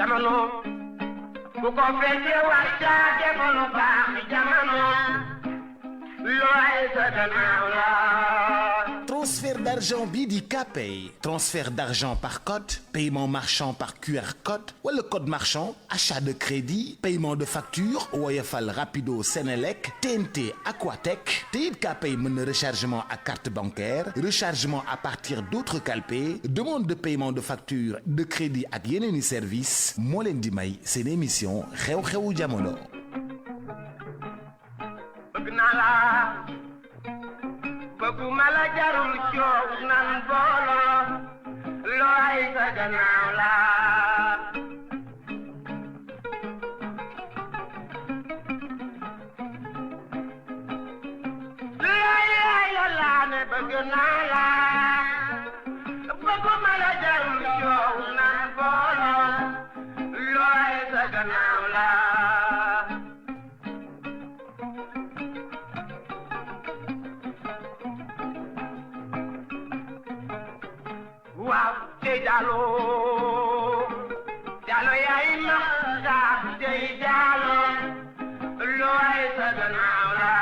jamono ku ko fekkee war caa defalu baax jamono looy sa gannaaw la. Transfert d'argent bii di Kpay transfert d'argent par code paiement marchand par QR code wala code marchand achat de crédit paiement de facture Woyofal Rapido Senelec TNT Aquatech te it Kpay mën na rechargement à carte bancaire rechargement à partir d'autres calpés demande de paiement de facture de crédit ak yeneeni service moo leen di may seen émission xew-xewu jamono. bëgguma la jarul coow nan booloo looy sa gannaaw la. looy laa ne bëgg naa la bëgguma la jarul coow nan booloo looy sa gannaaw la. Jalo yaay ma sax dey jalo looy sa gannaaw la.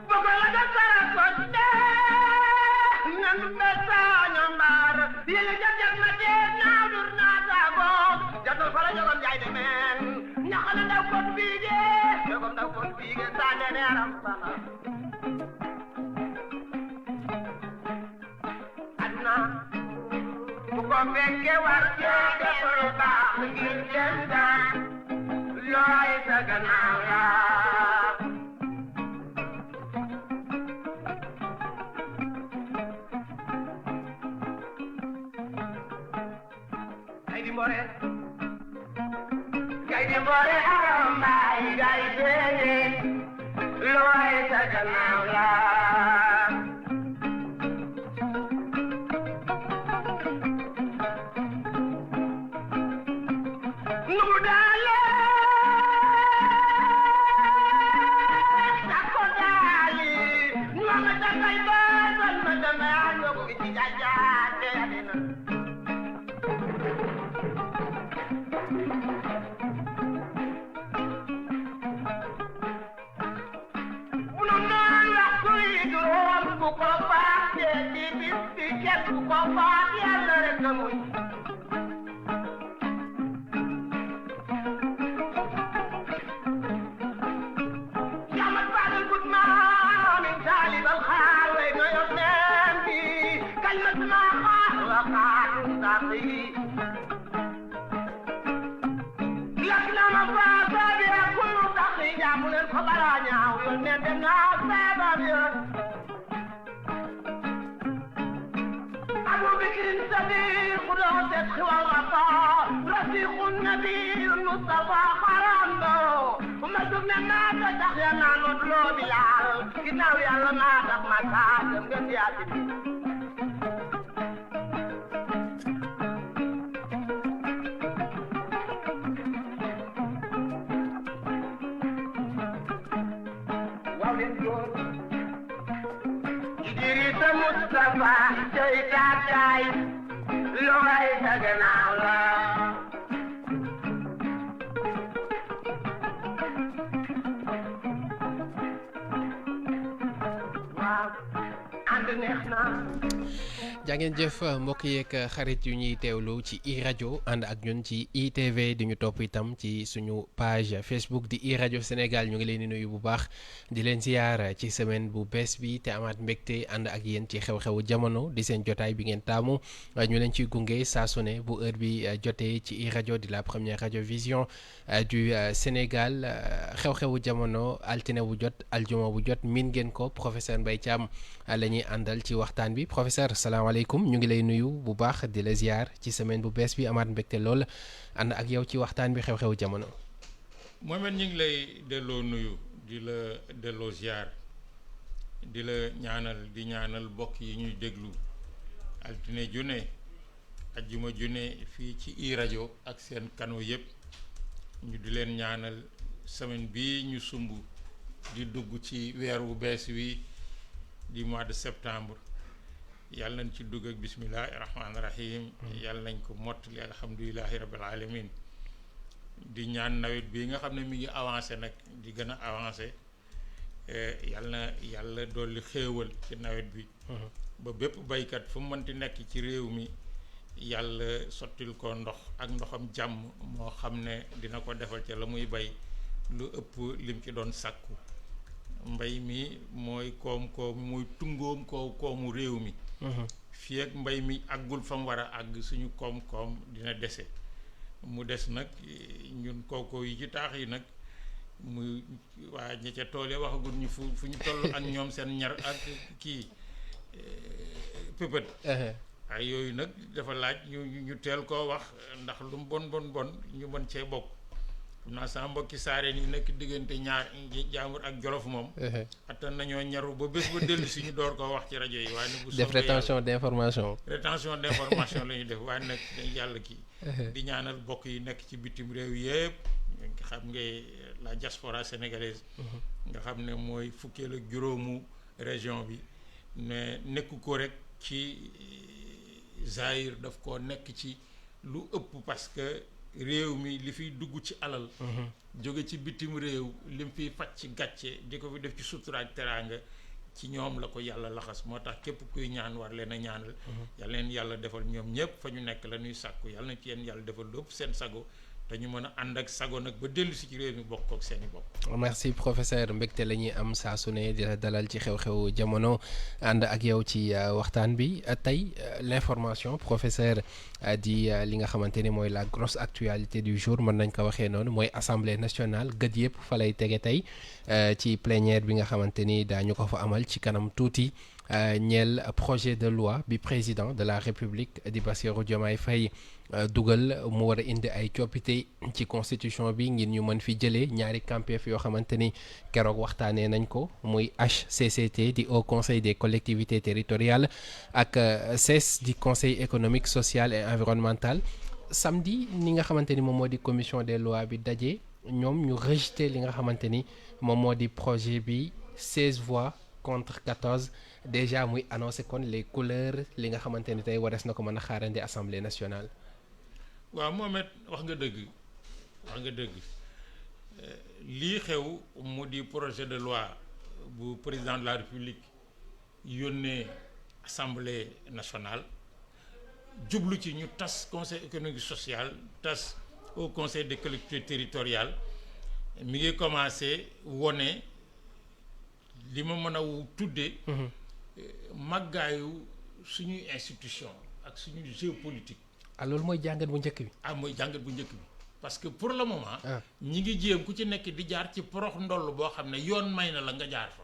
bëgg la da kara sotte nan besa ñambar yele jajak ma dee naaw dur naa saago jatul fara jogon jaay de men ñaxala ndaw kon bii dee ko ndaw kon bii ge saane neeram sama aduna bu ko fekke war cee defal baax ngir dem daan looy sa gannaaw la. ay di mbore aram baay gay beene looy sa gannaaw la. nugu daale sako daali ñooma dakay baasal ma dama ñogu ci jajaate adina. bu ko faatee di bis bi kenn bu ko faat yàlla rek a muñ. jamat baadal gut maa min taalibal xaar way no yor neen bi kalmat maa xaar wa xaarun saaqi lak na ma faasa bi kullu saaqi jaamu leen ko balaa ñaaw yoon neen dem naa feebar yoon. بكر صديق راسخ والغطاء رفيق النبي المصطفى خرامه وما دمنا ما تتخينا نطلب العالم كناو يلا ما تقمع تعالم قد ياتي Idrissa Moustapha jay gàddaay looy sa gannaaw la. waaw ànd neex na. jàngeen jëf mbokk yeeg xarit yu ñuy teewlu ci i rajo ànd ak ñun ci ITV di ñu topp itam ci suñu page Facebook di i rajo Sénégal ñu ngi leen di nuyu bu baax di leen ziyaar ci semaine bu bees bi te amaat mbégte ànd ak yéen ci xew-xewu jamono di seen jotaay bi ngeen taamu ñu leen ciy gunge saa su ne bu heure bi jotee ci i rajo di la première radio vision du Sénégal xew-xewu jamono altine bu jot aljuma bu jot miin ngeen ko professeur Mbaye Thiam la ñuy àndal ci waxtaan bi professeur salaamaaleykum ñu ngi lay nuyu bu baax di la ziar ci semaine bu bees bi amaat mbégte lool ànd ak yow ci waxtaan bi xew-xewu jamono. Mohamed ñu ngi lay delloo nuyu di la delloo ziar di la ñaanal bokk yi ñuy déglu altine junne ajjuma junne fii ci i rajo ak seen kano yëpp ñu di leen ñaanal semaine bi ñu sumb di dugg ci weer wu bees wi du mois de septembre yàlla nañ ci dugg ak bismillahi rahmaani rahim yàlla nañ ko mottali alhamdulilahi rabbil alamin di ñaan nawet bi nga xam ne mi ngi avancé nag di gën a avancé yàlla na yàlla dolli xéewal ci nawet bi ba bépp baykat fu mu mënti nekk ci réew mi yàlla sottil ko ndox ak ndoxam jàmm moo xam ne dina ko defal ca la muy bay lu ëpp lim ci doon sàkku mbay mi mooy koom-koom muy tungoom koomu réew mi fii ak mbay mi àggul fa mu war a àgg suñu koom-koom dina dese mu des nag ñun kooko yi ci taax yi nag muy waa ña ca tool yi waxagul ñu fu ñu toll ak ñoom seen ñar ak kii pëpët ay yooyu nag dafa laaj ñu teel koo wax ndax lu mu bon ñu mën cee bokk xam naa sama mbokki saareen yi nekk diggante ñaar jaambur ak jolof moom attan nañoo ñaru ba bés ba dellu si ñu door koo wax ci rajo yi waaye nag bu def rétention d'information la ñuy def waaye nag dañ yàlla kii di ñaanal bokk yi nekk ci bitim réew yëpp nga xam ngay la diaspora sénégalaise nga xam ne mooy fukkeel ak juróomu région bi ne nekku ko rek ci Zaïre daf ko nekk ci lu ëpp parce que réew mi li fiy dugg ci alal jóge ci bitim réew lim fiy faj ci gàcce di ko fi def ci sutura ak teraanga ci ñoom la ko yàlla laxas moo tax képp kuy ñaan war leen a ñaanal yàlla leen yàlla defal ñoom ñëpp fa ñu nekk la ñuy sàkku yàlla na ci yéen yàlla defal lu ëpp seen sago te ñu mën a ànd ak sago nag ba dellu si ci réew mi bokk ak seen i bopp. merci professeur mbégte la ñuy am saa su ne di la dalal ci xew-xew jamono ànd ak yow ci waxtaan bi tey l'information professeur di li nga xamante ni mooy la grosse actualité du jour mën nañ ko waxee noonu mooy assemblée nationale gët yëpp fa lay tege tey ci plénière bi nga xamante ni daañu ko fa amal ci kanam tuuti. ñeel projet de loi bi président de la république di Bassirou Diomaye Faye dugal mu war a indi ay coppite ci constitution bi ngir ñu mën fi jëlee ñaari campef yoo xamante ni keroog waxtaanee nañ ko muy HCCT di Haut Conseil des collectivités territoriales ak CESE di Conseil économique social et environnemental samedi ni nga xamante ni moom moo di commission des lois bi daje ñoom ñu rejeté li nga xamante ni moom moo di projet bi 16 voix contre 14 déjà muy annoncé kon les couleurs li nga xamante ni tey warees na ko mën a xaarandi assemblée nationale. waaw Mohamed wax nga dëgg lii xew mu di projet de loi bu président de la république yónnee assemblée nationale jublu ci ñu tas conseil économique social tas au conseil des collectivités territoriales mi ngi commencé wone li ma mën a tuddee màggaayu suñuy institution ak suñu géopolitique. loolu mooy jàngat bu njëkk bi. mooy jàngat bu njëkk bi parce que pour le moment. ñi ngi jéem ku ci nekk di jaar ci porox ndoll boo xam ne yoon may na la nga jaar fa.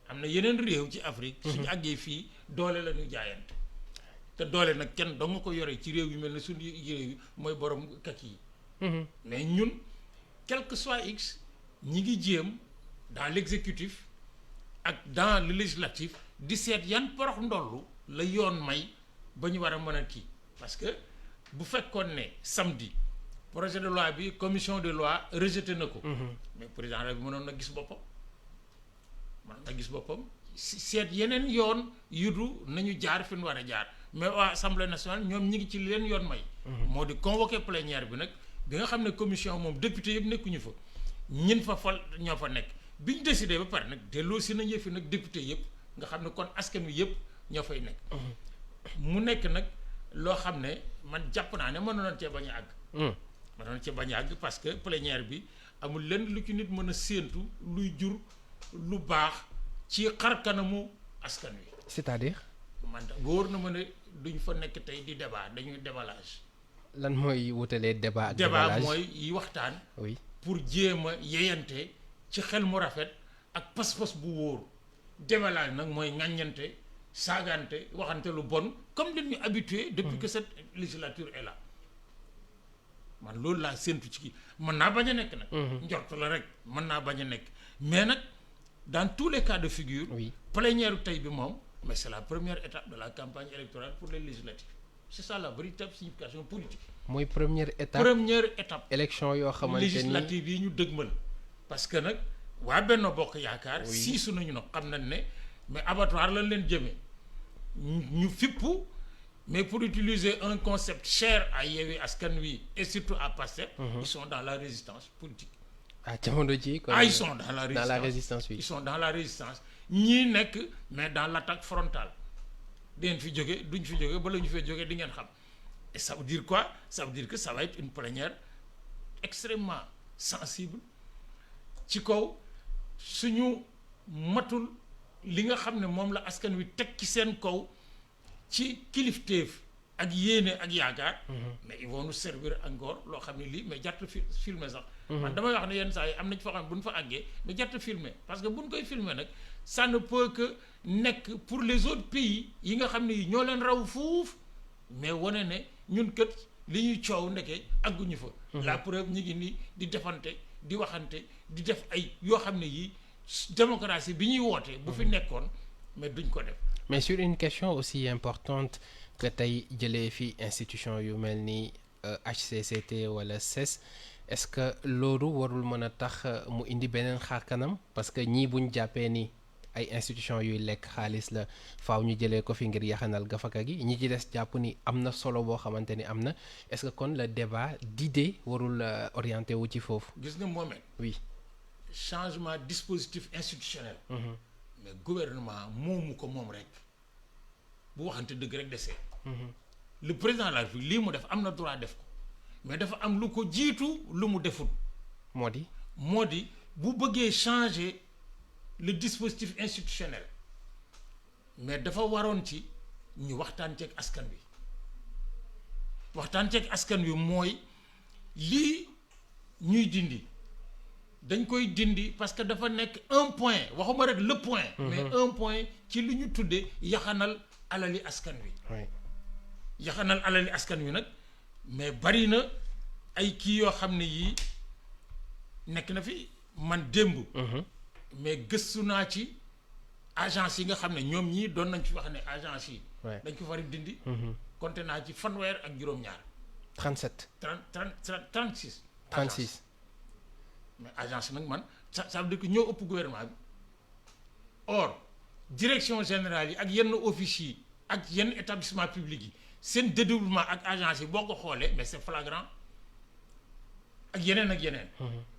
am na yeneen réew ci Afrique. suñu àggee fii doole la ñu jaayante. te doole nag kenn doo nga ko yore ci réew yu mel ne suñu réew yi mooy borom kak yi. mais ñun quel que soit X ñi ngi jéem dans l'exécutif ak dans le législatif di seet yan porox ndollu la yoon may ba ñu war a mën a kii parce que bu fekkoon ne samedi projet de loi bi commission de loi rejeté na ko. mais président bi mënoon na gis boppam seet yeneen yoon yudu nañu jaar fi ñu war a jaar mais waa assemblée nationale ñoom ñi ngi ci leen yoon may. moo di convoqué plénière bi nag bi nga xam ne commission moom député yëpp nekkuñu fa ñin fa fal ñoo fa nekk. bi ñu décidé ba pare nag delloo si nañ yëfi nag député yëpp nga xam ne kon askan wi yëpp ñoo fay nekk. mu nekk nag loo xam ne man jàpp naa ne mënoon cee bañ a àgg. parce que plénière bi amul lenn lu ci nit mën a séentu luy jur lu baax ci xar kanamu askan wi. c'est-à-dire. man wóor na ma ne duñ fa nekk tey di débat dañuy déballage. lan mooy wutalee débat ak débat mooy yi waxtaan. oui pour jéem a yeyante. ci xel mu rafet ak pas-pas bu wóor déballage nag mooy ŋàññante saagante waxante lu bon comme dañ ñu habitué depuis que cette législature est là man loolu laa séentu ci kii mën naa bañ a nekk nag njort la rek mën naa bañ a nekk mais nag dans tous les cas de figure plénière tey bi moom mais c'est la première étape de la campagne électorale pour les législatives c'est ça la véritable signification politique mooy première étape élection yoo xamante ni législative yi ñu dëgmal parce que nag waa Benno Bokk Yaakaar siisu nañu nag xam nañ ne mais abattoir lañ leen jëmee ñu fippu mais pour utiliser un concept cher à Yewwi Askan Wi et surtout à Pastef ils sont dans la résistance politique. jamono ji kon ils sont dans la résistance oui. Ils sont dans la résistance ñii nekk mais dans l'attaque frontale di ngeen fi jóge duñ fi jóge ba la ñu fay jóge di ngeen xam et ça veut dire quoi? Ça veut dire que ça va être une plénière extrêmement sensible ci kaw suñu matul li nga xam ne moom la askan wi teg ci seen kaw ci kilifteef ak yéene ak yaakaar. mais ils vont nous servir encore loo xam ne lii mais jàtt filmer sax. man damay wax ne yenn saa yi am na ci foo xam ne bu ñu fa àggee mais jàtt filmer parce que bu ñu koy filmer nag ça ne peut que nekk pour les autres pays yi nga xam ne yi ñoo leen raw fuuf mais wane ne ñun kët li ñuy coow ndeke àgguñu fa. la preuve ñu ngi nii di defante di waxante di def ay yoo xam ne yii démocratie bi ñuy woote. bu fi nekkoon mais duñ ko def. mais sur une question aussi importante que tey jëlee fi institution yu mel ni HCCT wala CES est-ce que loolu warul mën a tax mu indi beneen xaar kanam parce que ñii buñ jàppee ni ay institution yuy lekk xaalis la faaw ñu jëlee ko fi ngir yaxanal gafaka gi ñi ci des jàpp ni am na solo boo xamante ni am na est-ce que kon le débat d'idées warul orienté wu ci foofu. gis nga Mohamed. oui. changement dispositif institutionnel. mais gouvernement moomu ko moom rek bu waxante dëgg rek desee. le président de la République lii mu def am na droit def ko mais dafa am lu ko jiitu lu mu deful. moo di bu bëggee changer le dispositif institutionnel mais dafa waroon ci ñu waxtaan ceeg askan wi mooy lii ñuy dindi dañ koy dindi parce que dafa nekk un point waxuma rek le point. mais un point ci li ñu tuddee yaxanal alali askan wi. yaxanal alali askan wi nag mais bari na ay kii yoo xam ne yii nekk na fi man démb. mais gëstu naa ci agence yi nga xam ne ñoom ñii doon nañ fi wax ne agence yi. dañ ko fari dindi. compté naa ci fanweer ak juróom-ñaar. 37. 36. 36. mais agence nag man ça veut dire que ñoo ëpp gouvernement bi or direction générale yi ak yenn office yi ak yenn établissement public yi seen dédoublement ak agence yi boo ko xoolee mais c'est flagrant ak yeneen.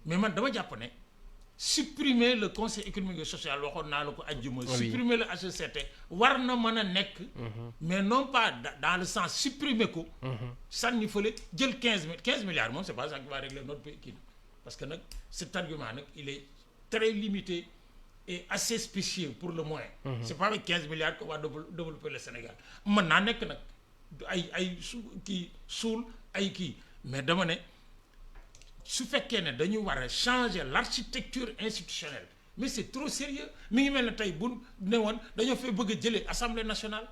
mais man dama jàpp ne supprimer le conseil économique et social waxoon naa la ko àjjuma. supprimer le HCCT war na mën a nekk. mais non pas dans le sens supprimer ko. sànni fële jël 15 milliards moom c'est pas ça qui va régler notre pays. Parce que nag cet argument nag il est très limité et assez spécieux pour le moins. C'est pas avec 15 milliards qu'on va développer le Sénégal mën naa nekk nag ay suul ay kii mais dama ne su fekkee ne dañu war a changer l'architecture institutionnelle mais c'est trop sérieux mi ngi mel ne tey bu ne woon dañoo fay bëgg a jëlee assemblée nationale.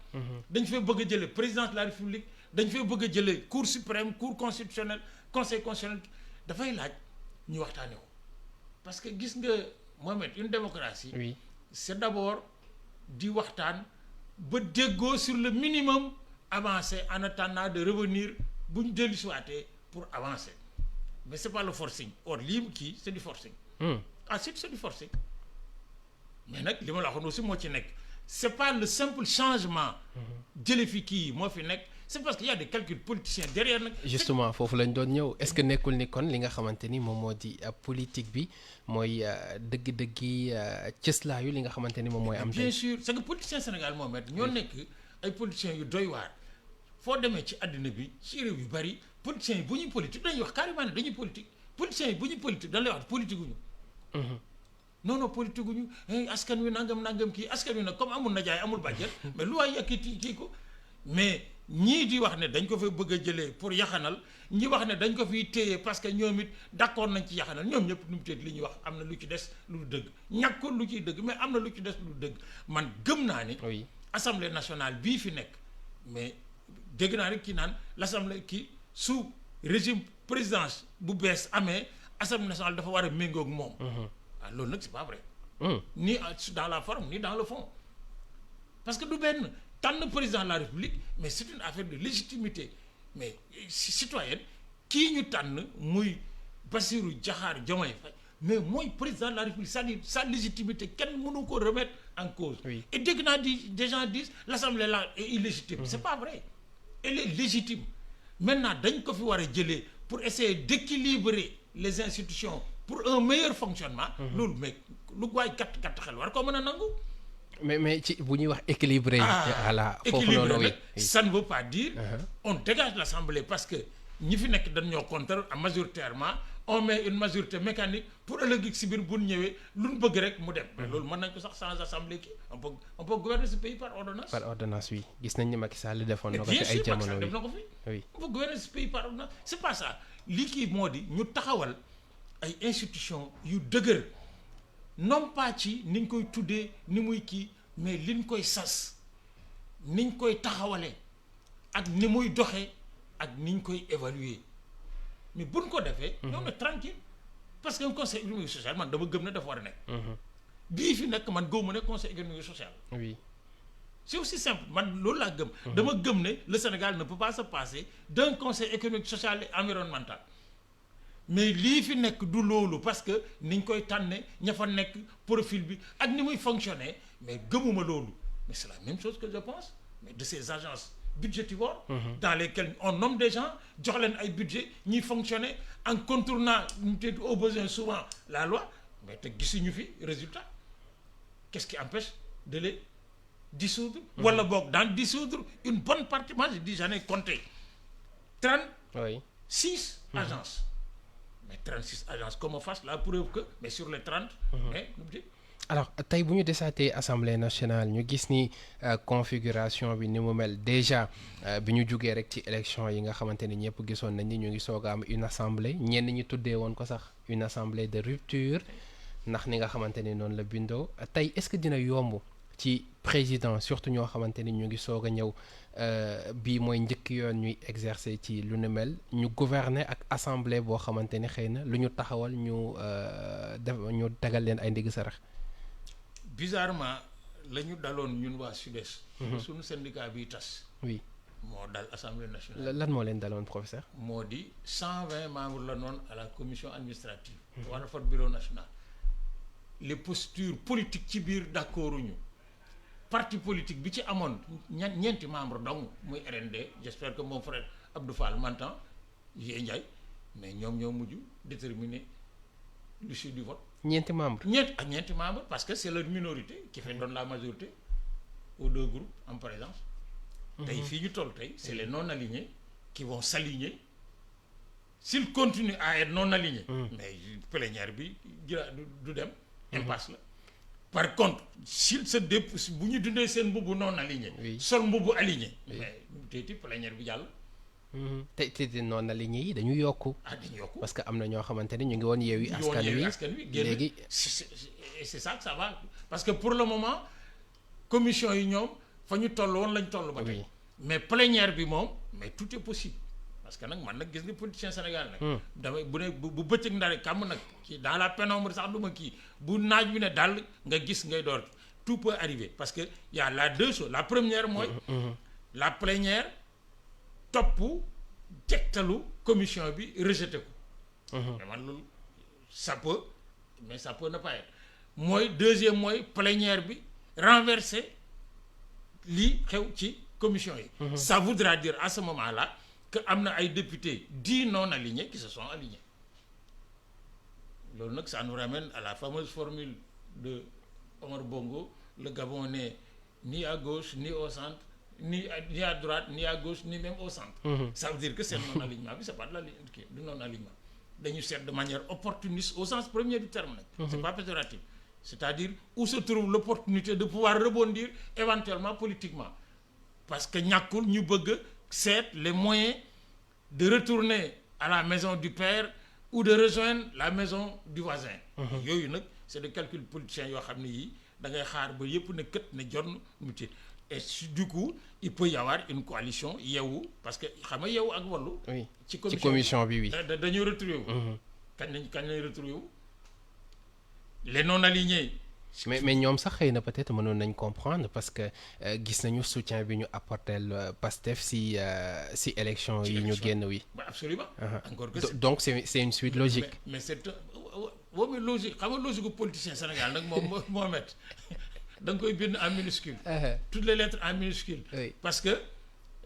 dañ fay bëgg a jëlee présidence de la république dañ fay bëgg a jëlee cour suprême cour constitutionnelle conseil constitutionnel dafay laaj. ñu waxtaane ko parce que gis nga Mohamed une démocratie. oui c'est d'abord di waxtaan ba déggoo sur le minimum avancer en attendant de revenir bu ñu dellu siwaatee pour avancer mais c'est pas le forcing or lii kii c'est du forcing. c'est du forcing mais nag li ma la waxoon aussi moo ci nekk c'est pas le simple changement. jële fi kii moo fi nekk. c'est parce qu'il y a des calculs politiciens derrière nag. justement foofu lañ doon ñëw est-ce que nekkul ni kon li nga xamante ni moom moo di politique bi mooy dëgg-dëggi cëslaayu li nga xamante ni moom mooy am. bien sûr c'est que politiciens Sénégal moom it ñoo nekk ay politiciens yu doy waar foo demee ci àddina bi ci réew yu bari politiciens yi bu ñuy politique dañuy wax carrément ne dañuy politique politiciens yi bu ñuy politique dañ lay wax politique gu ñu. non politique gu ñu askan wi nangam kii askan wi nag comme amul najaay amul bàjjen mais lu waay yàkkati kii ko mais. ñii di wax ne dañ ko fa bëgg a jëlee pour yaxanal ñi wax ne dañ ko fiy téye parce que ñoom it d'accord nañ ci yaxanal ñoom ñëpp nu mu tëdd li ñuy wax am na lu ci des lu dëgg ñàkkul lu ciy dëgg mais am na lu ci des lu dëgg man gëm naa ni. oui assemblée nationale bii fi nekk mais dégg naa rek kii naan l'assemblée kii sous régime présidence bu bees amee assemblée nationale dafa war a méngoog moom. waaw loolu nag c'est pas vrai. ni dans la forme ni dans le fond parce que du benn. tànn président de la République mais c'est une affaire de légitimité mais citoyenne kii ñu tànn muy Bassirou Diakhar Diomaye Faye mais mooy président de la République, c'est-à-dire sa légitimité kenn mënu ko remettre en cause. Oui. Et dès que des gens disent l'Assemblée là est illégitime, c'est pas vrai. Elle est légitime. Maintenant dañ ko fi war a jëlee pour essayer d'équilibrer les institutions pour un meilleur fonctionnement. loolu mais lu waay katt xel war ko mën a nangu. mais ci bu ñuy wax équilibré. voilà foofu noonu oui. Ça ne veut pas dire on dégage l'Assemblée parce que ñi fi nekk dañ ñoo contre majoritairement on met une majorité mécanique pour ëllëg si biir bu ñëwee lu ñu bëgg rek mu dem. mais loolu mën nañ ko sax sans assemblée kii on peut gouverner ce pays par ordonnance. par ordonnance oui gis nañ ni Macky Sall defoon na ko bien ci ay sûr Macky jamono Sall def na ko fi. oui on peut gouverner ce pays par ordonnance c'est pas ça li kii moo di ñu taxawal ay institutions yu dëgër non pas ci niñ koy tuddee ni muy kii mais liñ koy sas niñ koy taxawalee ak ni muy doxee ak niñ koy évaluer mais buñ ko defee. ñoom nag tranquille parce que un conseil économique social man dama gëm ne dafa war a nekk. bii fi nekk man gëwuma ne conseil économique social. oui c'est aussi simple man loolu laa gëm. dama gëm ne le Sénégal ne peut pas se passer d'un conseil économique social et environnemental mais lii fi nekk du loolu parce que niñ koy tànne ña fa nekk profil bi ak ni muy fonctionner mais gëmuma loolu mais c'est la même chose que je pense mais de ces agences budgétivores dans lesquelles on nomme des gens jox leen ay budget ñuy fonctionner en contournant au besoin souvent la loi mais te gisuñu fi résultat qu'est-ce qui empêche de les dissoudre wala boog d'en dissoudre une bonne partie moi je dis j'en ai compté 36 agences mais 36 agences qu'on me fasse la preuve que mais sur les 30 mais alors tey bu ñu desaatee assemblée nationale ñu gis ni configuration bi ni mu mel déjà bi ñu jugee rek ci élection yi nga xamante ni ñëpp gisoon nañ ni ñu ngi soog a am une assemblée ñenn ñi tuddee woon ko sax une assemblée de rupture ndax ni nga xamante ni noonu la bindoo tey est-ce que dina yomb ci président surtout ñoo xamante ni ñu ngi soog a ñëw bii mooy njëkk yoon ñuy exercer ci lu ni mel ñu gouverner ak assemblée boo xamante ni xëy na lu ñu taxawal ñu ñu tegal leen ay ndigg sarax. Bizarrement la ñu daloon ñun waa Sud-Est. suñu syndicat bi tas. oui moo dal assemblée nationale. lan moo leen daloon professeur. moo di 120 membres la noonu à la commission administrative. war a fat bureau national. les postures politiques ci biir d'accorduñu parti politique bi ci amoon ñeenti membre donc muy RND j'espère que mon frère Abdou Fall m'entend Vieux Ndiaye mais ñoom ñoo mujj déterminer l'issue du vote. ñeenti membres. ñeenti membres parce que c'est leur minorité qui fait donne la majorité aux deux groupes en présence. tey fii ñu toll tey c'est les non alignés qui vont s'aligner s'ils continuent à être non alignés. mais plénière bi du dem. impasse la. par contre s'ils se bu ñu dundee seen mbubu non aligné. sol mbubu aligné. mais tey plénière bi jàll. te noonu aligné yi dañu yokku. dañu yokku parce que am na ñoo xamante ni ñu ngi woon Yewwi Askan Wi léegi c'est ça que ça va parce que pour le moment commission yi ñoom fa ñu toll woon lañ toll ba tey mais plénière bi moom mais tout est possible parce que nag man nag gis nga politicien Sénégal nag damay bu ne bu bëccëg ndare kàmm nag kii dans la pénombre sax du ma kii bu naaj bi ne daal nga gis ngay door tout peut arriver parce que y a la deux choses la première mooy la plénière topp tegtalu commission bi rejeté ko mais man loolu ça peut mais ça peut ne pas être mooy deuxième mooy plénière bi renverser lii xew ci commission yi ça voudra dire à ce moment-là que am na ay députés dits non alignés qui se sont alignés loolu nag ça nous ramène à la fameuse formule de Omar Bongo le Gabon n'est ni à gauche ni au centre ni à droite ni à gauche ni même au centre ça veut dire que c'est non alignement bi c'est pas de la du non alignement dañu seet de manière opportuniste au sens premier du terme nag c'est pas péjoratif c'est-à-dire où se trouve l'opportunité de pouvoir rebondir éventuellement politiquement parce que ñàkkul ñu bëgg seet les moyens de retourner à la maison du père ou de rejoindre la maison du voisin yooyu nag c'est des calculs politiciens yoo xam ne yii da ngay xaar ba yëpp ne kët ne jonn muté et du coup il peut y avoir une coalition Yewwi parce que xam nga Yewwi ak Wallu ci commission bi dañuy retrouver wu kañ lañ retrouver wu les non alignés mais ñoom sax xëy na peut-être mënoon nañ comprendre parce que gis nañu soutien bi ñu apportel Pastef si élection yi ñu génn absolument encore que donc c'est une suite logique mais c'est boo muy logique xam nga logique gu politicien Sénégal nag moom moo met da nga koy bind en minuscule. toutes les lettres en minuscule. Oui. parce que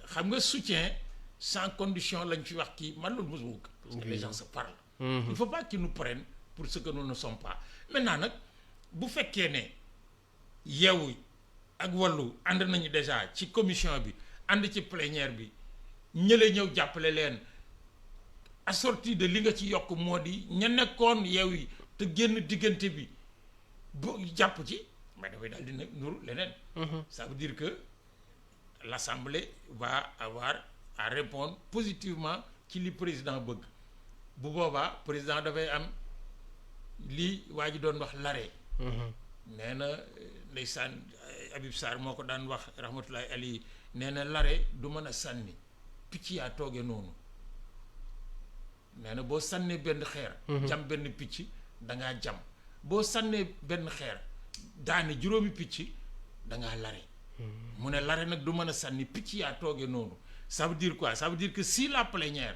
xam nga soutien sans condition lañ fi wax kii man loolu mosuma ko. parce que les gens se parlent. il faut pas qu'ils nous prennent pour ce que nous ne sommes pas maintenant nag bu fekkee ne Yewwi ak Wallu ànd nañu déjà ci commission bi ànd ci plénière bi ñële ñëw jàppale leen assorti de li nga ci yokk moo di ña nekkoon Yewwi te génn diggante bi bu jàpp ci mais dafay daal di nag nuru leneen. ça veut dire que l'Assemblée va avoir à répondre positivement ci li président bëgg bu boobaa président dafay am lii waa ji doon wax l'arrêt. nee na ndeysaan Habib Sarr moo ko daan wax rahmatullahi alayhi nee na l'arrêt du mën a sànni picc yaa tooge noonu nee na boo sànnee benn xeer jam benn picc dangaa jam boo sànnee benn xeer daane juróomi picc dangaa lare mu ne lare nag du mën a sànni picc yaa tooge noonu ça veut dire quoi? Ça veut dire que si la plénière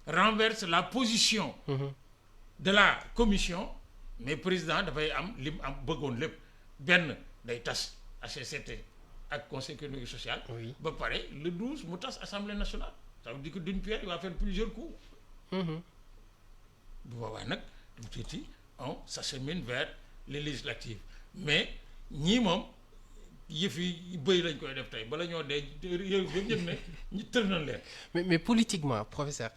renverse la position de la commission mais président dafay am li mu am bëggoon lépp benn day tas HCCT ak conseil économique et social. Oui. ba pare le 12 mu tas assemblée nationale. Ça veut dire que d'une pierre il va faire plusieurs coups. bu boobaa nag mu tuuti on s'achemine vers les législatives mais ñii moom yëf yi bëy lañ koy def tey bala ñoo dee yow yëpp ne ñu tër nañ leen. mais politiquement professeur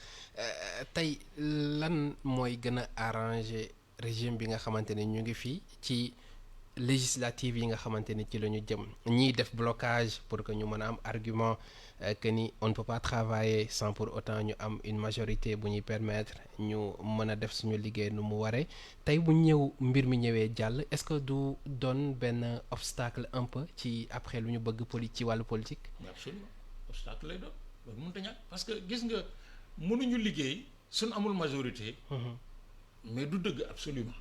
tey lan mooy gën a arranger régime bi nga xamante ne ñu ngi fii ci législative yi nga xamante ne ci la ñu jëm ñiy def blocage pour que ñu mën a am argument que ni on ne peut pas travailler sans pour autant ñu am une majorité bu ñuy permettre ñu mën a def suñu liggéey nu mu waree tey bu ñëw mbir mi ñëwee jàll est-ce que du doon benn obstacle un peu ci après lu ñu bëgg ci wàllu politique. mais absolument obstacle lay doon loolu mënut a ñàkk parce que gis nga mënuñu liggéey suñ amul majorité. mais du dëgg absolument.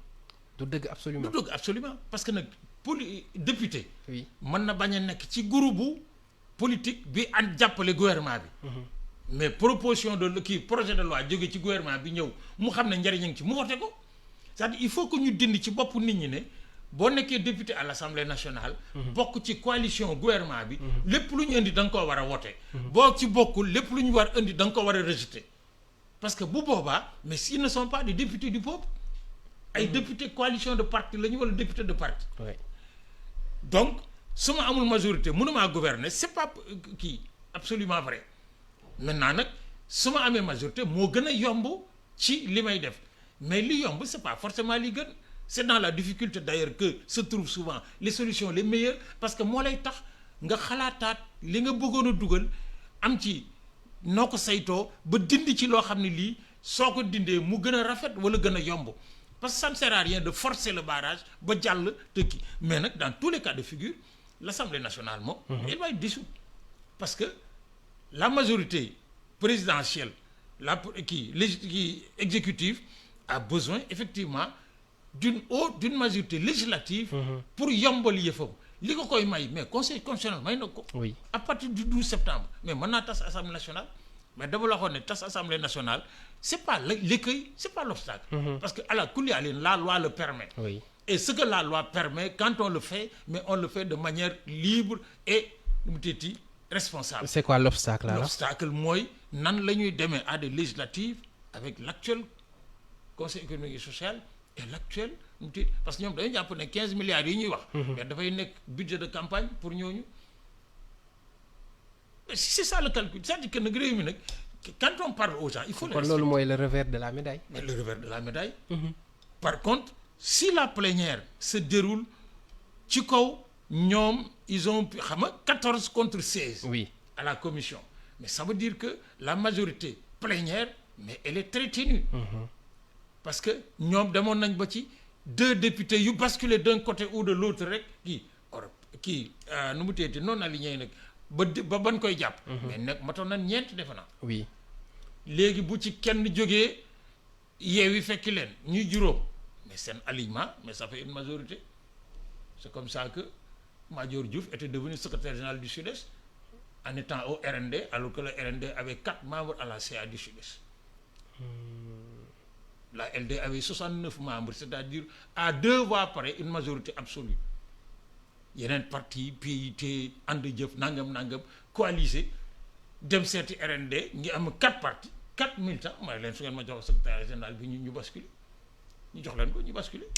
du dëgg absolument du dëgg absolument parce que nag député. oui mën na bañ a nekk ci groupe politique bi an jàppale gouvernement bi. mais proposition de kii projet de loi jóge ci gouvernement bi ñëw mu xam ne njëriñ a ngi ci mu voté ko c'est-à-dire il faut que ñu dindi ci bopp nit ñi ne boo nekkee député à l'Assemblée nationale. bokk ci coalition gouvernement bi. lépp lu ñu indi da nga koo war a voté. boo ci bokkul lépp lu ñu war indi da nga ko war a rejeté. parce que bu boobaa mais s'ils ne sont pas des députés du peuple ay députés coalition de parti la ñu wala député de parti. oui. donc su ma amul majorité mënumaa gouverner c'est pas kii absolument vrai maintenant nag su ma amee majorité moo gën a yomb ci li may def mais li yomb c'est pas forcément li gën c'est dans la difficulté d'ailleurs que se trouvent souvent les solutions les meilleures parce que moo lay tax nga xalaataat li nga bëggoon a dugal am ci noo ko saytoo ba dindi ci loo xam ne lii soo ko dindee mu gën a rafet wala gën a yomb parce que ça ne sert à rien de forcer le barrage ba jàll tëkki mais nag dans tous les cas de figure l'Assemblée nationale moom elle va être dissoute parce que la majorité présidentielle kii exécutive a besoin effectivement d'une majorité législative pour yombal yëfam li ko koy may mais conseil constitutionnel may na ko oui. à partir du 12 septembre mais mën naa tas assemblée nationale mais dama la waxoon ne tas assemblée nationale c'est pas l'écueil c'est pas l'obstacle parce que ala kulli alin la loi le permet oui. et ce que la loi permet quand on le fait mais on le fait de manière libre et nu mu teeti responsable. c'est quoi l'obstacle alors? L'obstacle mooy nan la ñuy demee à des législatives avec l'actuel conseil économique et social et l'actuel nu mu teeti parce que ñoom dañuy jàpp ne 15 milliards yi ñuy wax mais dafay nekk budget de campagne pour ñooñu c'est ça le calcul c'est-à-dire que nag réew mi nag quand on parle aux gens il faut kon loolu mooy le revers de la médaille. mais le revers de la médaille par contre si la plénière se déroule ci kaw ñoom ils ont xam nga 14 contre 16 oui. à la commission mais ça veut dire que la majorité plénière mais elle est très ténue parce que ñoom demoon nañ ba ci 2 députés yu basculer d'un côté ou de l'autre rek kii nu mu teeti non aligné nag ba ban koy jàpp mais nag matoon na ñeent defe naa oui. léegi bu ci kenn jógee Yewwi fekki leen ñuy juróom mais seen alignement mais ça fait une majorité c'est comme ça que Madior Diouf était devenu secrétaire général du Sud-Est en étant au RND alors que le RND avait 4 membres à la CA du Sud-Est La LD avait 69 membres, c'est-à-dire à 2 voix près une majorité absolue. Yeneen parti PIT ànd jëf nangam coalisé dem seeti RND ngi am 4 partis 4 militants mooy leen su ngeen ma jox secrétaire général bi ñu basculer ñu jox leen ko ñu basculer.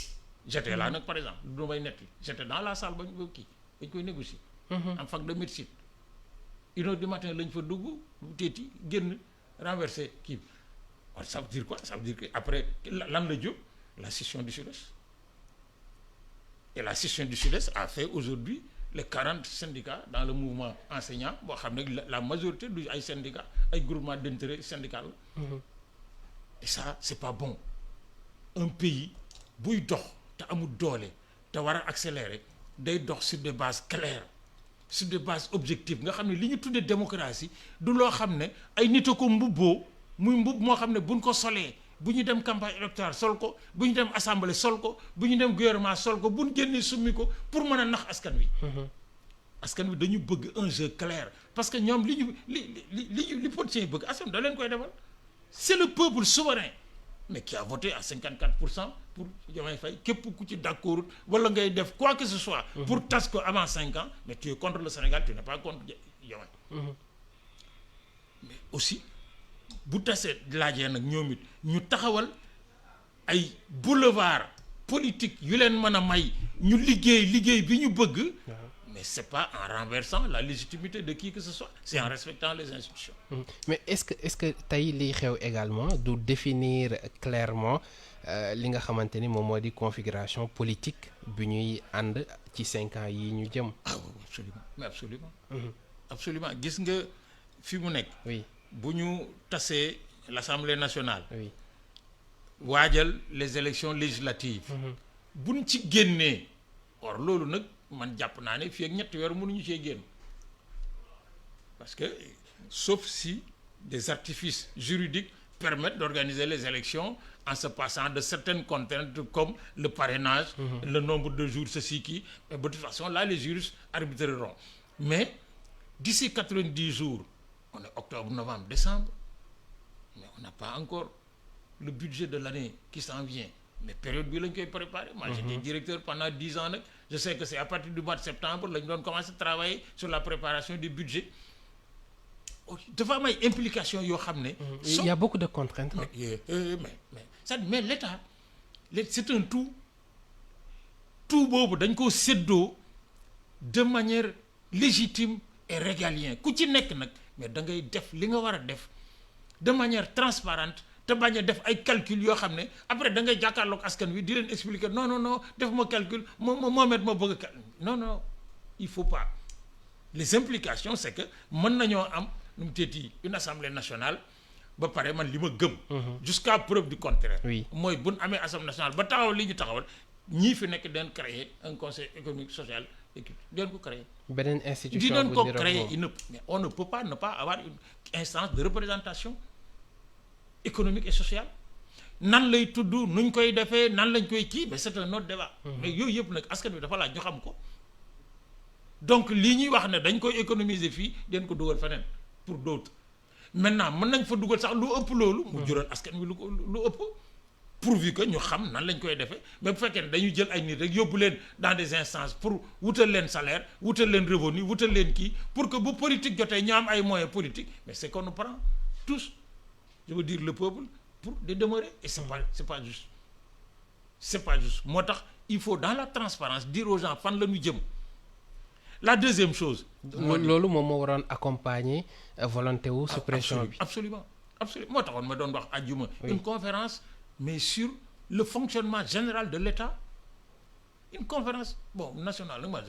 J'étais là nag par exemple du may netti j'étais dans la salle bañ koy négocier. en fac de médecine. 1h du matin lañ fa dugg teeti génn renverser kii bi. Alors, ça veut dire quoi? Ça veut dire que après lan la jóg la scission du Sud-Est. Et la scission du Sud-Est a fait aujourd'hui les 40 syndicats dans le mouvement enseignant boo xam ne la majorité du ay syndicats ay groupements d'intérêt syndical la. Et ça c'est pas bon. Un pays buy dox te amul doole te war a accélérer day dox sur des bases claires sur des bases objectives nga xam ne li ñu tuddee démocratie du loo xam ne ay nit a ko mbubboo muy mbub moo xam ne buñ ko solee bu ñu dem campagne électorale sol ko bu ñu dem assemblée sol ko bu ñu dem gouvernement sol ko bu ñu génnee summi ko pour mën a nax askan wi. askan wi dañu bëgg un jeu clair parce que ñoom li politiciens yi bëgg askan da leen koy defal c'est le peuple souverain mais qui a voté à 54% pour Diomaye Faye képp ku ci d'accord wala ngay def quoi que ce soit. pour tas ko avant 5 ans mais tu es contre le Sénégal tu n'es pas contre Diomaye. mais aussi. bu tasee laajee nag ñoom it ñu taxawal ay boulevard politique yu leen mën a may ñu liggéey bi ñu bëgg. mais c'est pas en renversant la légitimité de qui que ce soit c'est en respectant les institutions. mais est-ce que tey liy xew également du définir clairement li nga xamante ni moom moo di configuration politique bi ñuy ànd ci 5 ans yi ñu jëm. ah absolument mais absolument. absolument gis nga fi mu nekk. oui. bu ñu tasee l'Assemblée nationale. oui. waajal les élections législatives. buñ ci génnee. or loolu nag man jàpp naa ne fii ak ñetti weer mënuñu cee génn parce que sauf si des artifices juridiques permettent d'organiser les élections en se passant de certaines contraintes comme le parrainage. Le nombre de jours ceci qui mais de toute façon là les juristes arbitreront mais d'ici 90 jours. On est octobre, novembre, décembre, mais on n'a pas encore le budget de l'année qui s'en vient. Mais période bi lañ koy préparer. Moi, j'étais directeur pendant 10 ans nag. Je sais que c'est à partir du mois de septembre lañ doon commencer à travailler sur la préparation du budget. Dafa am ay implications yoo xam ne. Il y a beaucoup de contraintes. Mais l'État, c'est un tout. Tout boobu dañ koo séddoo de manière légitime et régalien ku ci nekk nag. mais da ngay def li nga war a def de manière transparente te bañ a def ay calcul yoo xam ne après da ngay jàkkaarloog askan wi di leen expliquer non def ma calcul Mohamed ma bëgg a non il faut pas les implications c'est que mën nañoo am nu mu teeti une assemblée nationale ba pare man li ma gëm. jusqu'à preuve du contraire. oui mooy bu ñu amee assemblée nationale ba taxawal li ñu taxawal ñii fi nekk dañ créer un conseil économique social. Di ko créer. beneen institution di doon ko créer mais on ne peut pas ne pas avoir une instance de représentation économique et sociale nan lay tudd nuñ koy defee nan lañ koy kii mais c'est un autre débat. mais yooyu yëpp nag askan wi dafa laaj ñu xam ko. donc lii ñuy wax ne dañ koy économiser fii dañ ko dugal feneen pour d'autres maintenant mën nañ fa dugal sax lu ëpp loolu. mu jural askan wi lu ëpp. pourvu que ñu xam nan lañ koy defee mais bu fekkee ne dañuy jël ay nit rek yóbbu leen dans des instances pour wutal leen salaire wutal leen revenu wutal leen kii pour que bu politique jotee ñu am ay moyens politiques mais c'est qu'on nous prend tous je veux dire le peuple pour de demeurer et c'est pas juste moo tax il faut dans la transparence dire aux gens fan la ñu jëm la deuxième chose loolu moom moo waroon accompagner volonté wu suppression bi absolument moo taxoon ma doon wax àjjuma une conférence mais sur le fonctionnement général de l'État une conférence nationale nag moi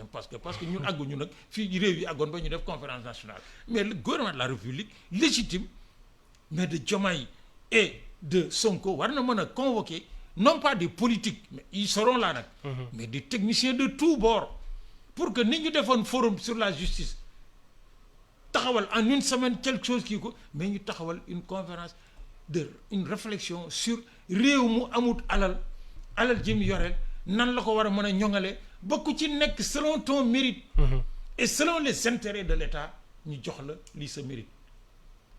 parce que ñun àgguñu nag fii réew yi àggoon ba ñu def conférence nationale mais le gouvernement de la République légitime mais de Diomaye et de Sonko war na mën a convoquer non pas des politiques mais ils seront là nag mais des techniciens de tous bords pour que ni ñu defoon forum sur la justice taxawal en une semaine quelque chose kii ko mais ñu taxawal une conférence une réflexion sur réew mu amut alal ji mu yoreel nan la ko war a mën a ñoŋale ba ku ci nekk selon ton mérite et selon les intérêts de l'État ñu jox la lii sa mérite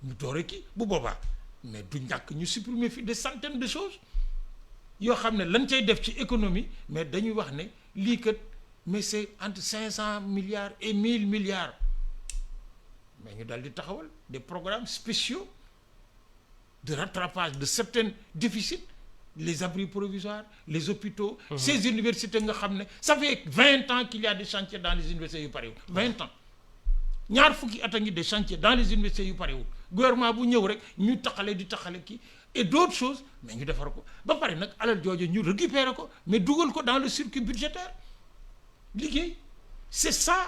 ñu doore ki bu boobaa mais du ñàkk ñu supprimer fi des centaines de choses yoo xam ne lañ cay def ci économie mais dañuy wax ne lii kat mais c'est entre 500 milliards et 1000 milliards mais ñu daal di taxawal des programmes spéciaux de rattrapage de certains déficits, les abris provisoires, les hôpitaux, ces universités nga xam ne ça fait 20 ans qu'il y a des chantiers dans les universités yu parewul 20 ans ñaar fukki at a ngi des chantiers dans les universités yu parewul gouvernement bu ñëw rek ñu taxale di taxale kii et d'autres choses mais ñu defar ko ba pare nag alal jooju ñu récupérer ko mais dugal ko dans le circuit budgétaire liggéey c'est ça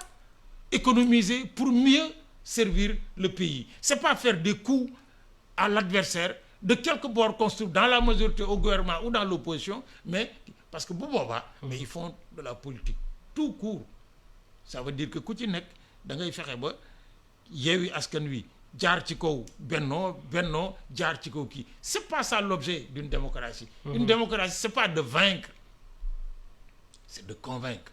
économiser pour mieux servir le pays. C'est pas faire des coups à l'adversaire de quelque bord construire dans la majorité au gouvernement ou dans l'opposition, mais parce que bu boobaa mais ils font de la politique tout court. Ça veut dire que ku ci nekk da ngay fexe ba Yewwi Askan Wi jaar ci kaw Benno jaar ci kaw kii. C'est pas ça l'objet d'une démocratie. Une démocratie c'est pas de vaincre, c'est de convaincre.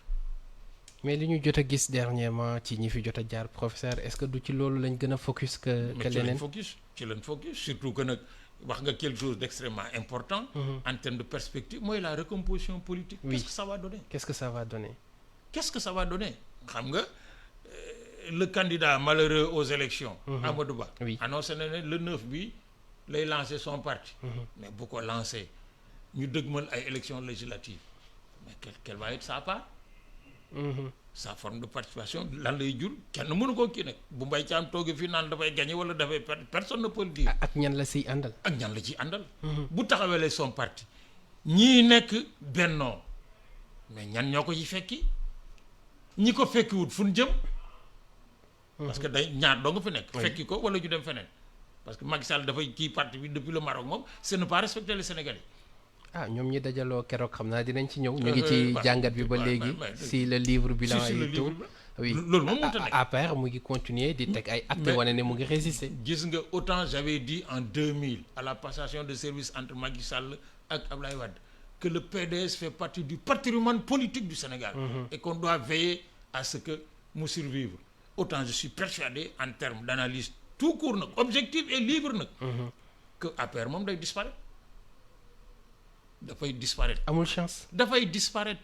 mais li ñu jot a gis dernièrement ci ñi fi jot a jaar professeur est-ce que du ci loolu lañ gën a focus que leneen ci lañ focus surtout que nag wax nga quelque chose d'extrêmement important en termes de perspective mooy la recomposition politique. Oui. Qu'est-ce que ça va donner? Qu'est-ce que ça va donner? Qu'est-ce que ça va donner? Xam nga le candidat malheureux aux élections Amadou Ba Oui. annoncé na ne le 9 bi lay lancer son parti mais bu ko lancer ñu dëgmal ay élections législatives mais quelle va être sa part? Sa forme de participation lan lay jur kenn mënu koo kii nag bu Mbaye Thiam toogee fii naan dafay gagner wala dafay perdre personne ne peut le dire. ak ñan la siy àndal. ak ñan la ci àndal. bu taxawalee son parti ñii nekk bennoo mais ñan ñoo ko ci fekki ñi ko fekkiwut fu ñu jëm. parce que day ñaar doo nga fi nekk. fekki ko wala ñu dem feneen. parce que Macky Sall dafay kii parti bi depuis le Maroc moom c'est ne pas respecter les Sénégalais. ah ñoom ñi dajaloo keroog xam naa dinañ ci ñëw. ñu ngi ci jàngat bi ba léegi si le livre bilan et tout. oui loolu moom mënut a nekk. APR mu ngi continuer di teg ay actes wane ne mu ngi résister. gis nga autant j'avais dit en 2000 à la passation de service entre Macky Sall ak Abdoulaye Wade que le PDS fait partie du patrimoine politique du Sénégal. Et qu'on doit veiller à ce que mu survivre. Autant je suis persuadé en termes d'analyse tout court nag objectif et libre nag. que APR moom day disparaître. dafay disparaître. amul chance. dafay disparaître.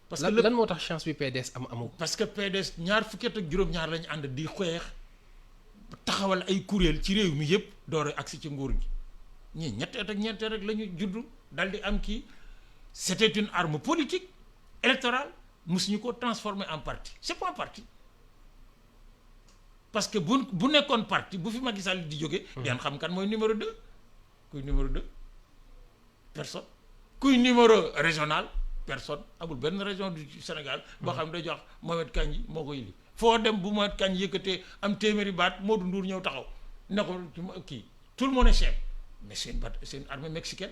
parce que lan moo tax chance bi PDS amul. parce que PDS ñaar fukki at ak juróom-ñaar lañu ànd di xeex taxawal ay kuréel ci réew mi yëpp door a agsi ci nguur gi ñii ñetti at ak ñeenti rek la ñu juddu dal di am kii c'était une arme politique électorale mosuñu ko transformer en parti c'est pas un parti parce que bu nekkoon parti bu fi Macky Sall di jóge ngeen xam kan mooy numéro 2 kuy numéro 2 personne. kuy numéro régional personne amul benn région du Sénégal boo xam ne day jox Mohamed Kandji moo ko yili foo dem bu Mohamed Kandji yëkkatee am téeméeri baat Modou Ndour ñëw taxaw ne ko kii tout le monde est chef mais c'est une armée mexicaine.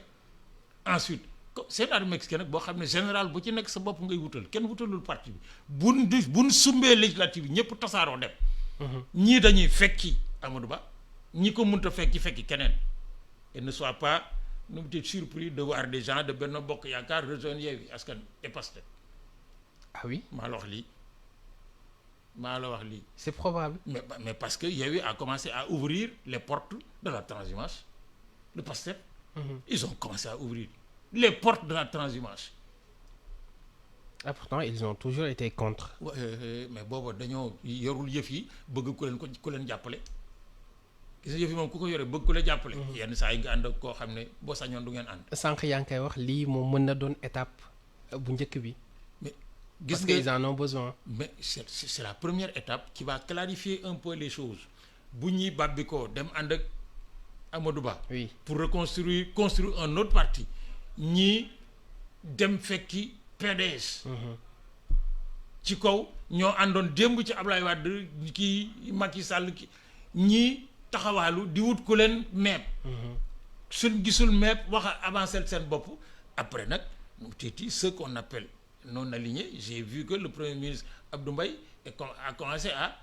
Ensuite c'est une armée mexicaine nag boo xam ne général bu ci nekk sa bopp ngay wutal kenn wutalul parti bi buñ sumbee législative bi ñëpp tasaaroo dem. ñii dañuy fekki Amadou Ba ñi ko mënta fekki keneen et ne soit pas. Nous sommes surpris de voir des gens de Benno Bokk Yaakaar rejoindre Yewwi Askan et Pastef. Ah oui. maa la wax lii. C'est probable. Mais parce que Yewwi a commencé à ouvrir les portes de la transhumance. Le Pastef. Ils ont commencé à ouvrir les portes de la transhumance. Ah pourtant ils ont toujours été contre. Mais booba dañoo yorul yëf yi bëgg ku leen jàppale. gis nga yëf yi moom ku ko yore bëgg ku la jàppale. yenn saa yi nga ànd ak koo xam ne boo sañoon du ngeen ànd. sànq yaa ngi koy wax lii moom mën na doon étape bu njëkk bi. mais gis parce nga qu'ils en ont besoin. mais c'est la première étape qui va clarifier un peu les choses bu ñuy bàbbi ko dem ànd ak Amadou Ba. oui pour construire un autre parti ñii dem fekki PDS. ci kaw ñoo àndoon démb ci Ablaye Wade kii Macky Sall ki ñii. taxawaalu di wut ku leen meeb suñ gisul meeb wax a avancer seen bopp après nag mu teeti ce qu'on appelle non alignés. J'ai vu que le premier ministre Abdou Mbaye a commencé à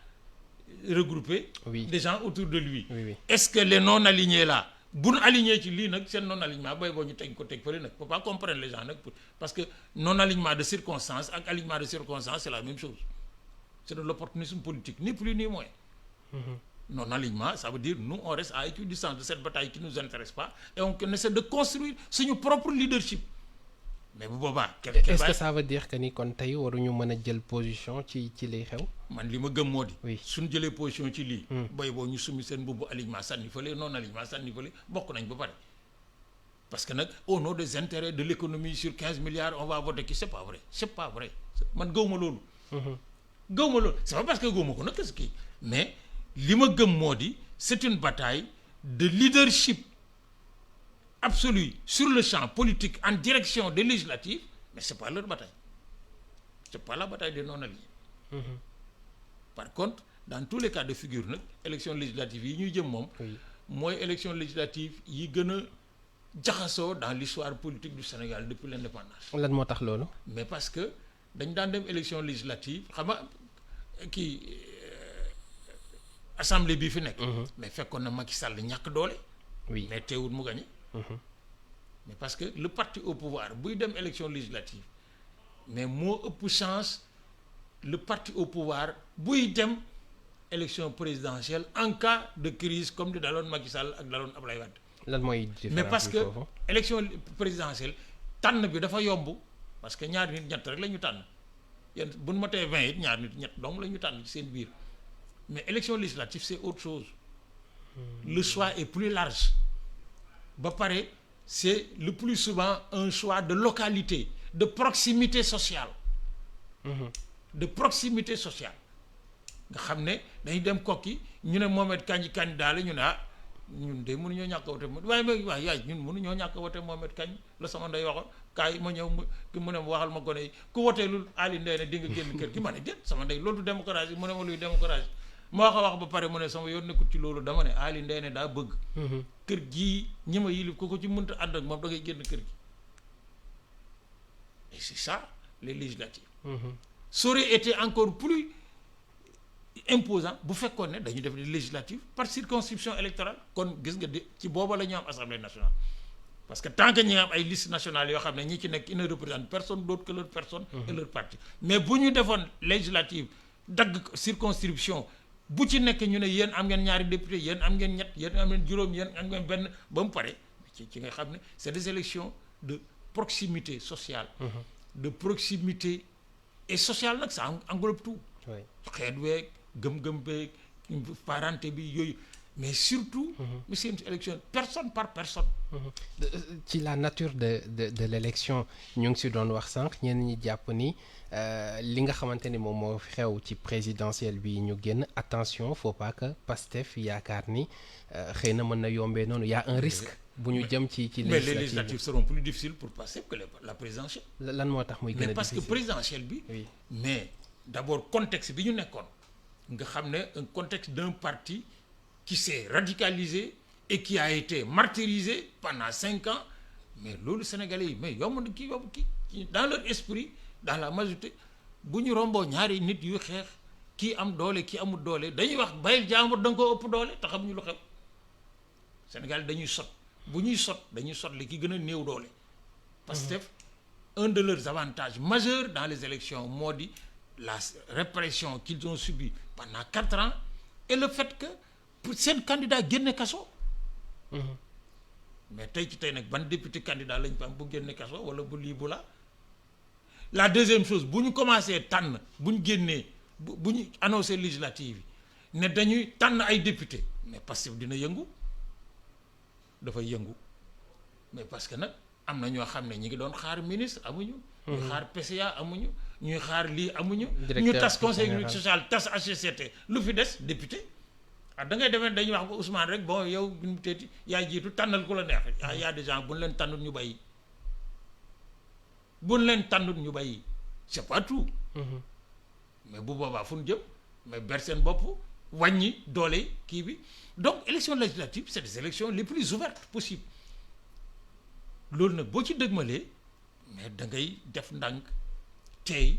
regrouper des gens autour de lui. Est-ce que les non alignés là bu ñu aligné ci lii nag seen non alignement booy boo ñu teg fële nag faut pas comprendre les gens nag parce que non alignement de circonstances ak alignement de circonstances c'est la même chose c'est de l'opportunisme politique ni plus ni moins. Non-alignement, ça veut dire nous on reste à équidistance de cette bataille qui ne nous intéresse pas et on essaie de construire suñu propre leadership mais bu boobaa. est-ce que ça veut dire que ni kon tey waruñu mën a jël position ci liy xew. man li ma gëm moo di. oui suñ jëlee position ci lii. boy boo ñu summi seen mbubbu alignement sànni fële non alignement sànni fële bokk nañ ba pare. parce que nag au nom des intérêts de l'économie sur 15 milliards on va voter ki c'est pas vrai man gëw ma loolu. gëw ma loolu c'est pas parce que gëw ma ko nag kës kii mais li ma gëm moo di c'est une bataille de leadership absolu sur le champ politique en direction des législatives mais c'est pas leur bataille c'est pas la bataille des non-alignés. Par contre dans tous les cas de figure nag élection législative yi ñuy jëm moom. mooy élection législative yi gën a jaxasoo dans l'histoire politique du Sénégal depuis l'indépendance. lan moo tax loolu. mais parce que dañ daan dem élection législative xam nga kii assemblée bii fi nekk. mais fekkoon na Macky Sall ñàkk doole. oui mais teewul mu gagné. mais parce que le parti au pouvoir buy dem élection législative mais moo ëpp chance le parti au pouvoir buy dem élection présidentielle en cas de crise comme di daloon Macky Sall ak daloon Ablaye Wade. lan mooy différence mais parce que élection présidentielle tànn bi dafa yomb parce que ñaar nit ñett rek la ñu tànn yéen bu ñu motee 20 it ñaar nit ñett donc la ñu tànn ci seen biir mais élection législative c'est autre chose. Le choix est plus large ba pare c'est le plus souvent un choix de localité de proximité sociale. de proximité sociale nga xam ne dañuy dem kokki ñu ne Mohamed Kandji candidat la ñu ne ñun de mënuñoo ñàkk a wote waaye yaay ñun mënuñoo ñàkk a wote Mohamed Kandji la sama ndey waxoon kaay ma ñëw mu ne ma waxal ma gone yi ku woteelul Ali Ndeye di nga génn kër gi ma ne déet sama ndey loolu démocratie mu ne ma luy démocratie ma wax ba pare mu ne sama yoon nekkul ci loolu dama ne Ali Ndeye daa bëgg kër gii ñi ma yilif ko ci mënta ànd ak moom da ngay génn kër gi et c'est ça les législatives ça aurait été encore plus imposant bu fekkoon ne dañu def des législatives par circonscription électorale kon gis nga ci booba la ñu am assemblée nationale parce que tant que ñi nga am ay listes nationales yoo xam ne ñi ci nekk ils ne représentent personne d'autre que leur personne et leur parti mais bu ñu defoon législative dagg circonscription bu ci nekk ñu ne yéen am ngeen ñaari député yéen am ngeen ñett yéen am ngeen juróom yéen am ngeen benn ba mu pare ci nga xam ne c'est des élections de proximité sociale de proximité et sociale nag ça englobe tout xeet weeg gëm-gëm beeg parenté bi yooyu mais surtout mais c'est une élection personne par personne ci la nature de l'élection ñu ngi si doon wax sànq ñenn ñi jàpp ni li nga xamante ni moom moo xew ci présidentielle bi ñu génn attention faut pas que Pastef yaakaar ni xëy na mën na yombee noonu y a un risque bu ñu jëm ci mais les législatives seront plus difficiles pour Pastef que la présidentielle lan moo tax muy gën a difficile mais parce que présidentielle bi oui mais d'abord contexte bi ñu nekkoon nga xam ne un contexte d'un parti qui s'est radicalisé et qui a été martyrisé pendant 5 ans mais loolu Sénégalais yi mais yomb na kii dans leur esprit dans la majorité bu ñu romboo ñaari nit yu xeex kii am doole kii amul doole dañuy wax bayil jàmbur da nga ko ëpp doole te xamuñu lu xew Sénégal dañuy sot bu ñuy sot dañuy sot li ki gën a néew doole Pastef un de leurs avantages majeurs dans les élections moo di la répression qu'ils ont subie pendant 4 ans et le fait que pour seen candidat génne kaso mais tey ci tey nag ban député candidat lañ fa am bu génne kaso wala bu lii bu la deuxième chose bu ñu commencé tànn bu ñu génnee bu ñu annoncé législative yi ne dañuy tànn ay député mais Pastef dina yëngu dafay yëngu mais parce que nag am na ñoo xam ne ñi ngi doon xaar ministre amuñu ñuy xaar PCA amuñu ñuy xaar lii amuñu ñu tas conseil économique social tas HCCT lu fi des député da ngay demee dañuy wax ba Ousmane rek bon yow ñu teeti yaay jiitu tànnal ku la neex y a des gens buñ leen tànnut ñu bàyyi buñ leen tànnut ñu bàyyi c'est pas tout mais bu boobaa fu ñu jëm mais ber seen bopp wàññi doole kii bi donc élection législative c'est des élections les plus ouvertes possibles loolu nag boo ci dëgmalee mais da ngay def ndànk tey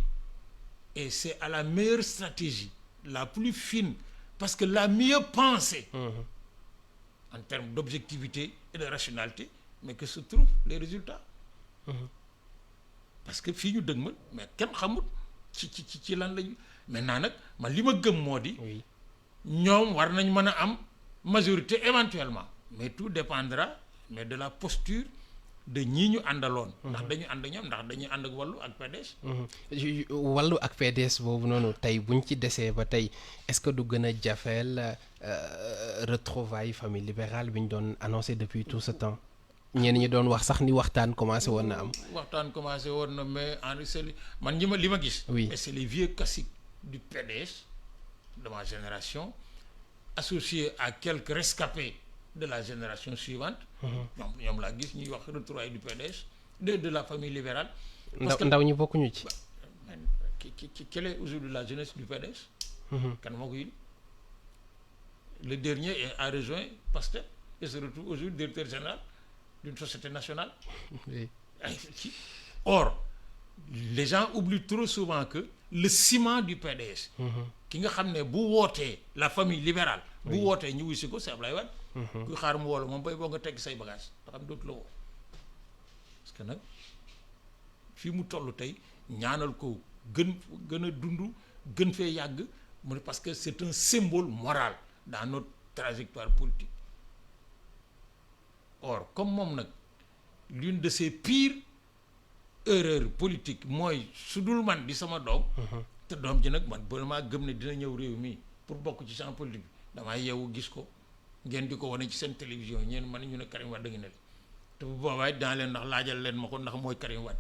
et c'est à la meilleure stratégie la plus fine parce que la mieux pensée en termes d'objectivité et de rationalité mais que se trouvent les résultats parce que fii ñu dëgmal mais kenn xamul ci lan lañu maintenant nag man li ma gëm moo di ñoom war nañ mën a am majorité éventuellement mais tout dépendra mais de la posture de ñii ñu àndaloon. ndax dañu ànd ñoom ndax dañuy ànd ak wàllu ak PDS. wàllu ak PDS boobu noonu tey buñ ci desee ba tey est-ce que du gën a jafeel retrouvailles famille libérale bi ñu doon annoncé depuis tout ce temps ñenn ñi doon wax sax ni waxtaan commencé woon na am. waxtaan commencé woon na mais en réalité man li ma gis. oui et c'est les vieux classiques du PDS de ma génération associés à quelques rescapés de la génération suivante. ñoom laa gis ñuy wax retrouvailles du PDS de la famille libérale. parce que ndaw ñi bokkuñu ci. quelle est aujourd'hui la jeunesse du PDS. kan moo ko yilif le dernier a rejoint Pastef et se retrouve aujourd'hui directeur général d'une société nationale. Oui. Or les gens oublient trop souvent que le ciment du PDS. ki nga xam ne bu wootee la famille libérale. bu wootee ñu wuy si ko c'est Ablaye Wade. kuy xaar mu woo la moom bay boo nga tegg say bagage nga xam dootu la woo parce que nag fii mu toll tey ñaanal ko gën a dund gën fee yàgg mu ne parce que c'est un symbole moral dans notre trajectoire politique. Or comme moom nag l'une de ses pires erreurs politiques mooy su dul man di sama doom. te doom ji nag man ba maa gëm ne dina ñëw réew mi pour bokk ci champ politique bi damaa yeewu gis ko ngeen di ko wane ci seen télévision ñeen man ñu ne Karim Wade da nga ne te bu boobaa dinaa leen ndax laajal leen ma ko ndax mooy Karim Wade.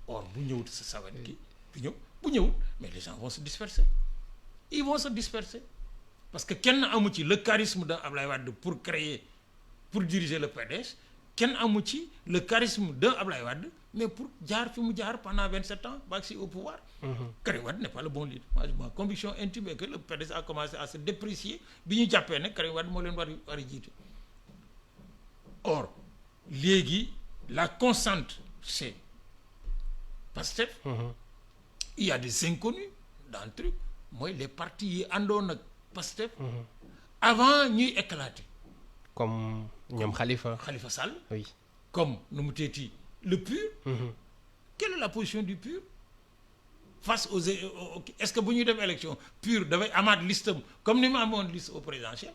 Or bu ñëwut sa sawet ki bu ñëwut mais les gens vont se disperser ils vont se disperser parce que kenn amu ci le charisme de Ablaye Wade pour diriger le PDS kenn amu ci le charisme de Ablaye Wade mais pour jaar fi mu jaar pendant 27 ans ba agsi au pouvoir. Karim Wade n'est pas le bon leader. Moi, ma conviction intime est que le PDS a commencé à se déprécier bi ñu jàppee ne Karim Wade moo leen war a jiite. Or léegi la constante c'est Pastef. Il y a des inconnus dans le truc mooy les partis yi àndoon ak Pastef. avant ñuy éclater. comme ñoom Khalifa Sall. oui comme nu mu teeti le PUR. Quelle est la position du PUR face aux est-ce que bu ñuy def élection PUR dafay amaat listam comme ni mu amoon liste au présidentiel.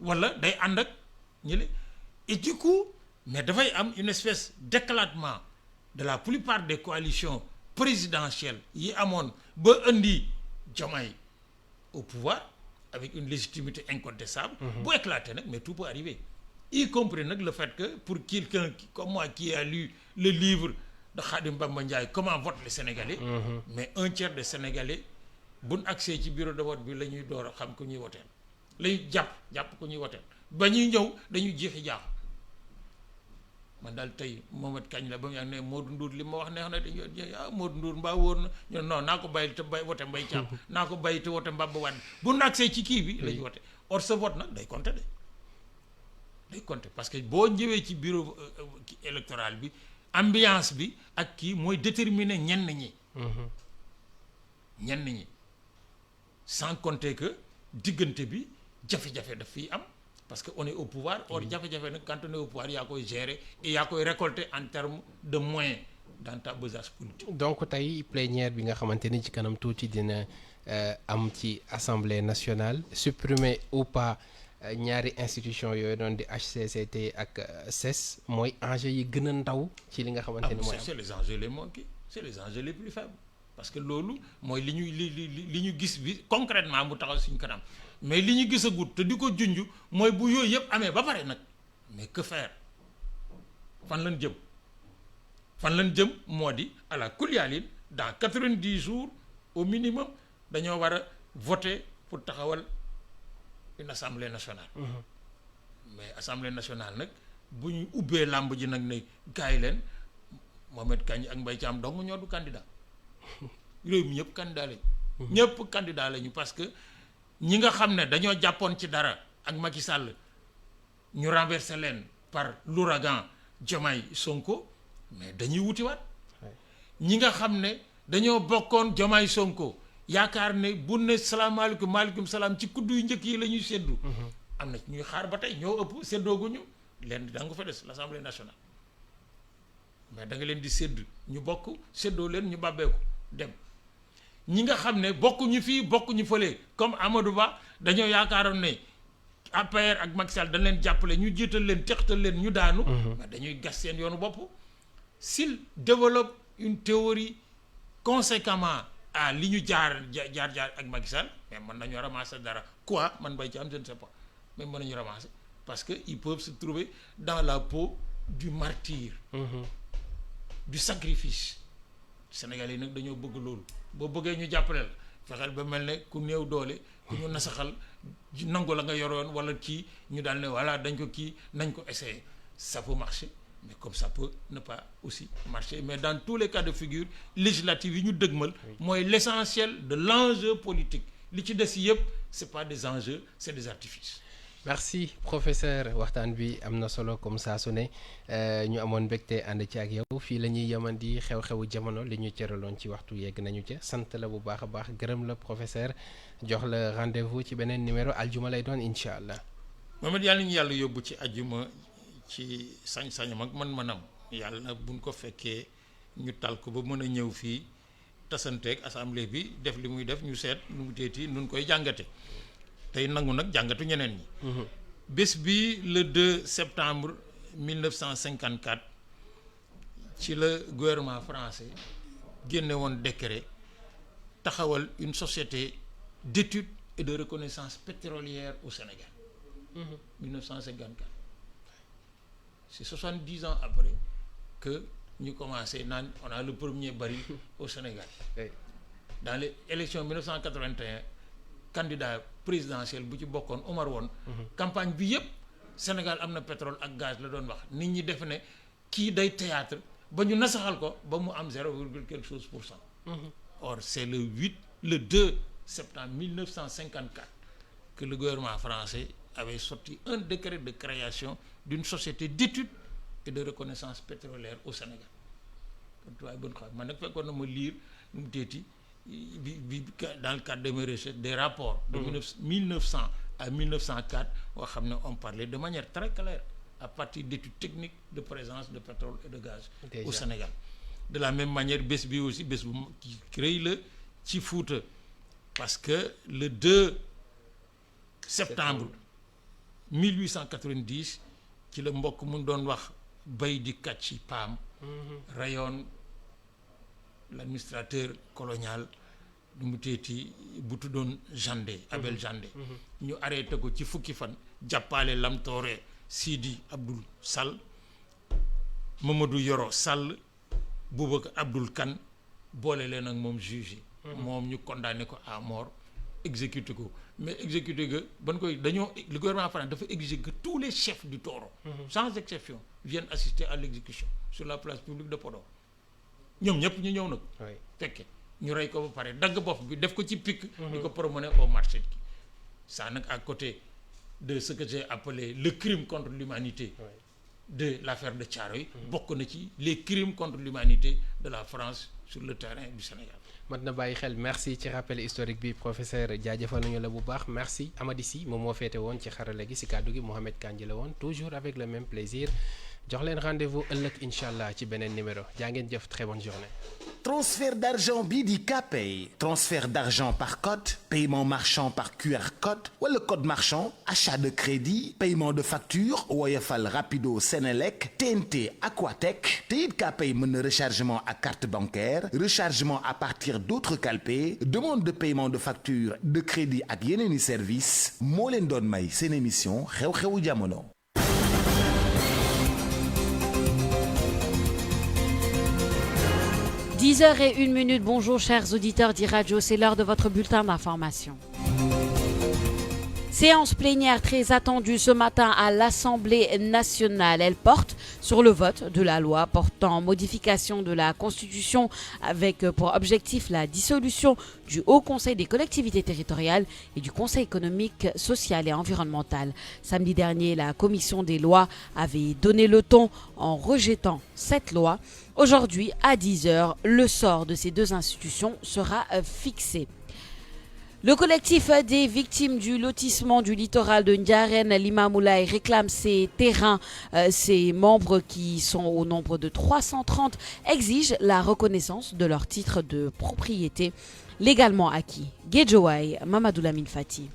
wala day ànd ak ñële et du coup mais dafay am une espèce d'éclatement de la plupart des coalitions présidentielles yi amoon ba indi Diomaye au pouvoir avec une légitimité incontestable. bu éclater nag mais tout peut arriver y compris nag le fait que pour quelqu'un comme moi qui a lu le livre de Khadim Bamba Ndiaye comment votent les Sénégalais. Mais un tiers des Sénégalais buñ accès ci bureau de vote bi la ñuy door a xam ku ñuy woteel lay jàpp ku ñuy woteel ba ñuy ñëw dañuy jeexi jaax man daal tey Mohamed Kañ la ba mu yàgg ne Modou Ndour li ma wax neex na dañuy Modou Ndour mbaa wóor na ñu non naa ko bàyyi te wote Mbaye Thiam naa ko bàyyi te wote Mbaba Wade bu ñu accès ci kii bi la ñuy wote or ce vote nag day compter parce que boo ñëwee ci bureau électoral bi ambiance bi ak kii mooy déterminer ñenn ñi sans compter que diggante bi jafe-jafe daf fiy am parce que on est au pouvoir or jafe-jafe nag quand on est au pouvoir yaa koy gérer et yaa koy récolter en termes de moyens dans ta besace politique. donc tey plénière bi nga xamante ni ci kanam tuuti dina am ci assemblée nationale supprimer ou pas ñaari institution yooyu doon di HCCT ak CES mooy enjeu yi gën a ndaw ci li nga xamante ni mooy am. c'est les enjeux les moins kii c'est les enjeux les plus faibles parce que loolu mooy li ñu gis bi concrètement mu taxaw suñu kanam mais li ñu gisagut te di ko junj mooy bu yooyu yëpp amee ba pare nag mais que faire fan lañ jëm moo di à la kulyaalin dans 90 jours au minimum dañoo war a voter pour taxawal une assemblée nationale. Mais assemblée nationale nag bu ñu ubbee làmb ji nag ne gaay leen Mohamed Kañ ak Mbaye Thiam dong ñoo du candidat réew mi ñëpp candidat lañu. ñëpp candidat lañu parce que ñi nga xam ne dañoo jàppoon ci dara ak Macky Sall ñu renverser leen par l'ouragan Diomaye Sonko mais dañuy wutiwaat ñi nga xam ne dañoo bokkoon Diomaye Sonko yaakaar ne bu ne salaamaaleykum maaleykum salaam ci kuddu yu njëkk yi la ñuy séddu am na ñuy xaar ba tey ñoo ëpp séddooguñu leen da nga fa des l'Assemblée nationale mais da nga leen di sédd ñu bokk séddoo leen ñu bàbbeeku dem ñi nga xam ne bokkuñu fii bokkuñu fële comme Amadou Ba dañoo yaakaaroon ne APR ak Macky Sall dañ leen jàppale ñu jiital leen textal leen ñu daanu. mais dañuy gas seen yoonu bopp. s'il développe une théorie conséquemment à li ñu jaar ak Macky Sall mais mën nañu ramasser dara quoi man bay ci am je ne sais pas mais mën nañu ramasser parce que ils peuvent se trouver dans la peau du martyr. du sacrifice. Sénégalais yi nag dañoo bëgg loolu boo bëggee ñu jàppale la fexeel ba mel ne ku néew doole ku ñu nasaxal nangu la nga yoroon wala kii ñu daal ne voilà dañ ko kii nañ ko essayer ça peut marcher mais comme ça peut ne pas aussi marcher mais dans tous les cas de figure législative yi ñu dëgmal mooy l'essentiel de l'enjeu politique li ci des yëpp c'est pas des enjeux c'est des artifices. merci professeur waxtaan bi am na solo comme saa su ne ñu amoon mbégte ànd ci ak yow fii la ñuy yemandi xew-xewu jamono li ñu cëraloon ci waxtu yegg nañu ca sant la bu baax a baax gërëm la professeur jox la rendez-vous ci beneen numéro aljuma lay doon incha allah. Mohamed yàlla ñu yàlla yóbbu ci aljuma ci sañ-sañam ak man-manam yàlla buñ ko fekkee ñu tal ko ba mën a ñëw fii tasanteeg assemblée bi def li muy def ñu seet nu mu teeti nun koy jàngate tey nangu nag jàngatu ñeneen ñi. bés bi le 2 septembre 1954 ci la gouvernement français génne woon décret taxawal une société d'études et de reconnaissance pétrolière au Sénégal. 1954 c'est 70 ans après que ñu commencé naan on a le premier baril au Sénégal. dans les élections 1981 candidat présidentiel bu ci bokkoon Omar woon campagne bi yëpp Sénégal am na pétrole ak gaz la doon wax nit ñi def ne kii day théâtre ba ñu nasaxal ko ba mu am 0, quelque chose pour cent. Or c'est le 2 septembre 1954 que le gouvernement français avait sorti un décret de création d'une société d'études et de reconnaissance pétrolière au Sénégal. man nag fekkoon na ma lire nu mu teeti bi dans le cadre de mes recherches des rapports de 1900 à 1904 boo xam ne on parlait de manière très claire à partir d'études techniques de présence de pétrole et de gaz au Sénégal. De la même manière bés bi aussi bés bu rëy la ci Fuuta parce que le 2 septembre 1890 ci la mbokk mu doon wax bay di kàcci paam rayoon l'administrateur colonial du mu teeti bu tuddoon Jandé Abel Jandé ñu arrêté ko ci fukki fan jàppale Lamtoore Sidi Abdoul Sall Mamadou Yoro Sall Boubacar Abdoul Kane boole leen ak moom juge yi moom ñu condamné ko à mort exécuté ko mais exécuté que ban koy dañoo le gouvernement français dafa exiger que tous les chefs du Toro sans exception viennent assister à l'exécution sur la place publique de Podor ñoom ñëpp ñu ñëw nag fekke ñu rey ko ba pare dagg bopp bi def ko ci pic di ko promener au marché ki ça nag à côté de ce que j'ai appelé le crime contre l'humanité de l'affaire de Thiaroye bokk na ci les crimes contre l'humanité de la France sur le terrain du Sénégal. mat na bàyyi xel merci ci rappel historique bi professeur jaajëfal nañu la bu baax merci Amady Sy moom moo féete woon ci xarala gi si kàddu gi Mohamed Kandji la woon toujours avec le même plaisir jox leen rendez-vous ëllëg incha allah ci beneen numéro jaa ngeen jëf très bonne journée. Transfert d'argent bii di Kpay transfert d'argent par code paiement marchand par QR code wala code marchand achat de crédit paiement de facture Woyofal Rapido Senelec TNT Aquatech te it Kpay mën na rechargement à carte bancaire rechargement à partir d'autres calpés demande de paiement de facture de crédit ak yeneeni service moo leen doon may seen émission xew-xewu jamono. 10h01. Bonjour chers auditeurs d'e-Radio, c'est l'heure de votre bulletin d'information. Séance plénière très attendue ce matin à l'Assemblée nationale. Elle porte sur le vote de la loi portant modification de la Constitution avec pour objectif la dissolution du Haut Conseil des collectivités territoriales et du Conseil économique, social et environnemental. Samedi dernier, la Commission des lois avait donné le ton en rejetant cette loi. Aujourd'hui, à 10h, le sort de ces deux institutions sera fixé. Le collectif des victimes du lotissement du littoral de Ndiarène Limamoulaye réclame ces terrains. Ses membres, qui sont au nombre de 330, exigent la reconnaissance de leur titre de propriété légalement acquis. Guédiawaye, Mamadou Lamine Fati.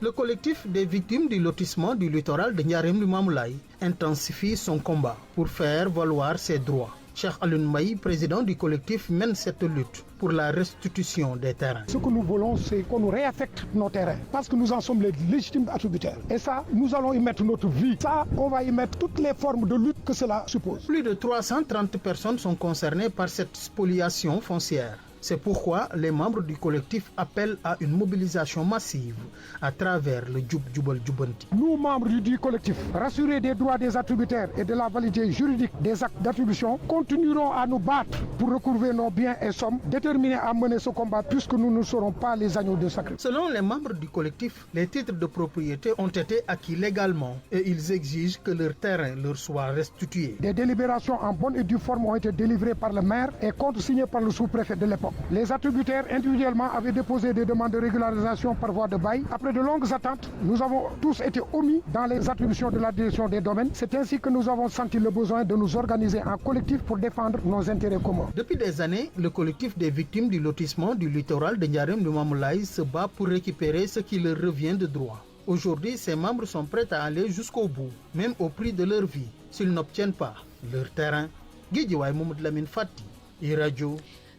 Le collectif des victimes du lotissement du littoral de Ndiarème Limamoulaye intensifie son combat pour faire valoir ses droits. Cheikh Alioune Maï, président du collectif, mène cette lutte pour la restitution des terrains. Ce que nous voulons, c'est qu'on nous réaffecte nos terrains, parce que nous en sommes les légitimes attributaires. Et ça, nous allons y mettre notre vie. Ça, on va y mettre toutes les formes de lutte que cela suppose. Plus de 330 personnes sont concernées par cette spoliation foncière. C'est pourquoi les membres du collectif appellent à une mobilisation massive à travers le Djoub Djoubal Djoubanti. Nous, membres du collectif, rassurés des droits des attributaires et de la validité juridique des actes d'attribution, continuerons à nous battre pour recouvrer nos biens et sommes, déterminés à mener ce combat puisque nous ne serons pas les agneaux de sacrifice. Selon les membres du collectif, les titres de propriété ont été acquis légalement et ils exigent que leur terrain leur soit restitué. Des délibérations en bonne et due forme ont été délivrées par le maire et contresignées par le sous-préfet de l'époque. Les attributaires individuellement avaient déposé des demandes de régularisation par voie de bail. Après de longues attentes, nous avons tous été omis dans les attributions de la direction des domaines. C'est ainsi que nous avons senti le besoin de nous organiser en collectif pour défendre nos intérêts communs. Depuis des années, le collectif des victimes du lotissement du littoral de Ndiarème Limamoulaye se bat pour récupérer ce qui leur revient de droit. Aujourd'hui, ses membres sont prêts à aller jusqu'au bout, même au prix de leur vie, s'ils n'obtiennent pas leur terrain. Guédiawaye, Mamadou Lamine Fati, iRadio.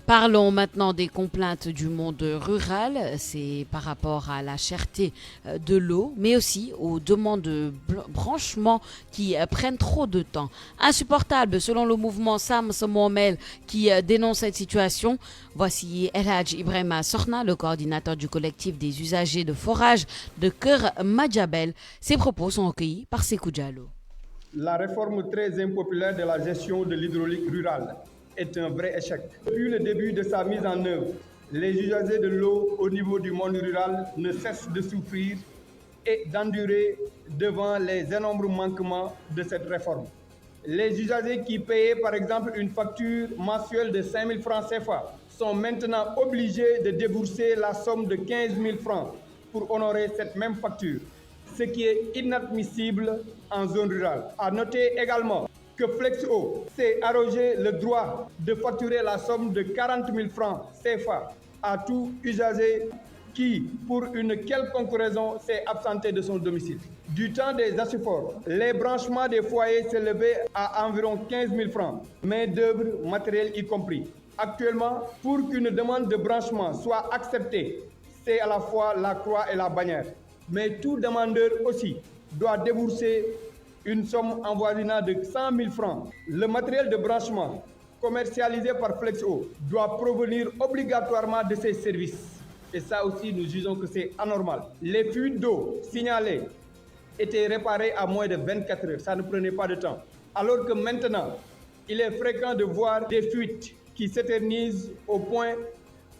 Parlons maintenant des complaintes du monde rural. C'est par rapport à la cherté de l'eau, mais aussi aux demandes de branchement qui prennent trop de temps. Insupportable selon le mouvement Sam Somomel qui dénonce cette situation. Voici El Hadj Ibrahima Sorna, le coordinateur du collectif des usagers de forage de Keur Madjabel. Ses propos sont recueillis par Sékou Diallo. La réforme très impopulaire de la gestion de l'hydraulique rurale est un vrai échec. Depuis le début de sa mise en œuvre, les usagers de l'eau au niveau du monde rural ne cessent de souffrir et d'endurer devant les énormes manquements de cette réforme. Les usagers qui payaient par exemple une facture mensuelle de 5 000 francs CFA sont maintenant obligés de débourser la somme de 15 000 francs pour honorer cette même facture, ce qui est inadmissible en zone rurale. À noter également que Flexo s'est arrogé le droit de facturer la somme de 40 000 francs CFA à tout usager qui, pour une quelconque raison, s'est absenté de son domicile. Du temps des Assufor, les branchements des foyers s'élevaient à environ 15 000 francs, main-d'œuvre, matériel y compris. Actuellement, pour qu'une demande de branchement soit acceptée, c'est à la fois la croix et la bannière. Mais tout demandeur aussi doit débourser une somme avoisinant de 100 000 francs. Le matériel de branchement commercialisé par Flexo doit provenir obligatoirement de ces services. Et ça aussi, nous jugeons que c'est anormal. Les fuites d'eau signalées étaient réparées à moins de 24 heures. Ça ne prenait pas de temps. Alors que maintenant, il est fréquent de voir des fuites qui s'éternisent au point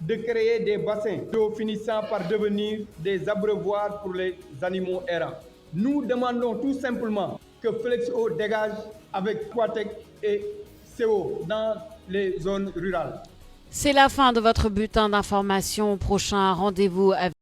de créer des bassins d'eau finissant par devenir des abreuvoirs pour les animaux errants. Nous demandons tout simplement que Flexo dégage avec Quatec et CO dans les zones rurales. C'est la fin de votre bulletin d'information. Prochain rendez-vous avec